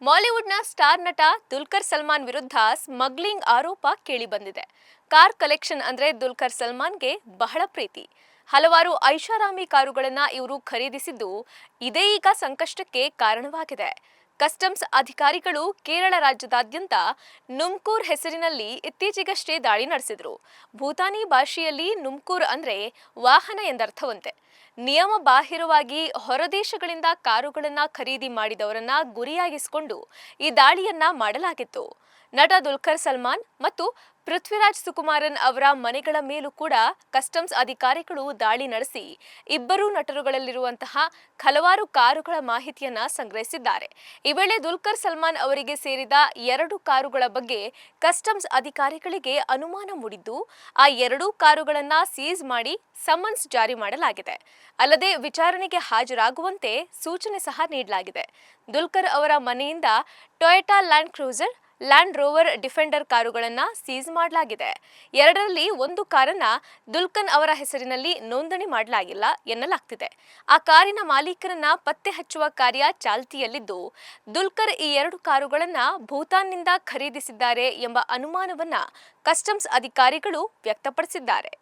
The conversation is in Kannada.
ಬಾಲಿವುಡ್ನ ಸ್ಟಾರ್ ನಟ ದುಲ್ಕರ್ ಸಲ್ಮಾನ್ ವಿರುದ್ಧ ಸ್ಮಗ್ಲಿಂಗ್ ಆರೋಪ ಕೇಳಿಬಂದಿದೆ. ಕಾರ್ ಕಲೆಕ್ಷನ್ ಅಂದ್ರೆ ದುಲ್ಕರ್ ಸಲ್ಮಾನ್ಗೆ ಬಹಳ ಪ್ರೀತಿ. ಹಲವಾರು ಐಷಾರಾಮಿ ಕಾರುಗಳನ್ನ ಇವರು ಖರೀದಿಸಿದ್ದು ಇದೇ ಈಗ ಸಂಕಷ್ಟಕ್ಕೆ ಕಾರಣವಾಗಿದೆ. ಕಸ್ಟಮ್ಸ್ ಅಧಿಕಾರಿಗಳು ಕೇರಳ ರಾಜ್ಯದಾದ್ಯಂತ ನುಮ್ಕೂರ್ ಹೆಸರಿನಲ್ಲಿ ಇತ್ತೀಚೆಗಷ್ಟೇ ದಾಳಿ ನಡೆಸಿದ್ರು. ಭೂತಾನಿ ಭಾಷೆಯಲ್ಲಿ ನುಮ್ಕೂರ್ ಅಂದ್ರೆ ವಾಹನ ಎಂದರ್ಥವಂತೆ. ನಿಯಮ ಬಾಹಿರವಾಗಿ ಹೊರದೇಶಗಳಿಂದ ಕಾರುಗಳನ್ನ ಖರೀದಿ ಮಾಡಿದವರನ್ನ ಗುರಿಯಾಗಿಸಿಕೊಂಡು ಈ ದಾಳಿಯನ್ನ ಮಾಡಲಾಗಿತ್ತು. ನಟ ದುಲ್ಕರ್ ಸಲ್ಮಾನ್ ಮತ್ತು ಪೃಥ್ವಿರಾಜ್ ಸುಕುಮಾರನ್ ಅವರ ಮನೆಗಳ ಮೇಲೂ ಕೂಡ ಕಸ್ಟಮ್ಸ್ ಅಧಿಕಾರಿಗಳು ದಾಳಿ ನಡೆಸಿ ಇಬ್ಬರು ನಟರುಗಳಲ್ಲಿರುವಂತಹ ಹಲವಾರು ಕಾರುಗಳ ಮಾಹಿತಿಯನ್ನ ಸಂಗ್ರಹಿಸಿದ್ದಾರೆ. ಈ ವೇಳೆ ದುಲ್ಕರ್ ಸಲ್ಮಾನ್ ಅವರಿಗೆ ಸೇರಿದ 2 ಕಾರುಗಳ ಬಗ್ಗೆ ಕಸ್ಟಮ್ಸ್ ಅಧಿಕಾರಿಗಳಿಗೆ ಅನುಮಾನ ಮೂಡಿದ್ದು, ಆ 2 ಕಾರುಗಳನ್ನ ಸೀಸ್ ಮಾಡಿ ಸಮನ್ಸ್ ಜಾರಿ ಮಾಡಲಾಗಿದೆ. ಅಲ್ಲದೆ ವಿಚಾರಣೆಗೆ ಹಾಜರಾಗುವಂತೆ ಸೂಚನೆ ಸಹ ನೀಡಲಾಗಿದೆ. ದುಲ್ಕರ್ ಅವರ ಮನೆಯಿಂದ Toyota Land Cruiser, Land Rover Defender ಕಾರುಗಳನ್ನ ಸೀಸ್ ಮಾಡಲಾಗಿದೆ. 2ರಲ್ಲಿ ಒಂದು ಕಾರನ್ನ ದುಲ್ಕರ್ ಅವರ ಹೆಸರಿನಲ್ಲಿ ನೋಂದಣಿ ಮಾಡಲಾಗಿಲ್ಲ ಎನ್ನಲಾಗ್ತಿದೆ. ಆ ಕಾರಿನ ಮಾಲೀಕರನ್ನ ಪತ್ತೆ ಹಚ್ಚುವ ಕಾರ್ಯ ಚಾಲ್ತಿಯಲ್ಲಿದ್ದು, ದುಲ್ಕರ್ ಈ 2 ಕಾರುಗಳನ್ನ ಭೂತಾನ್ನಿಂದ ಖರೀದಿಸಿದ್ದಾರೆ ಎಂಬ ಅನುಮಾನವನ್ನ ಕಸ್ಟಮ್ಸ್ ಅಧಿಕಾರಿಗಳು ವ್ಯಕ್ತಪಡಿಸಿದ್ದಾರೆ.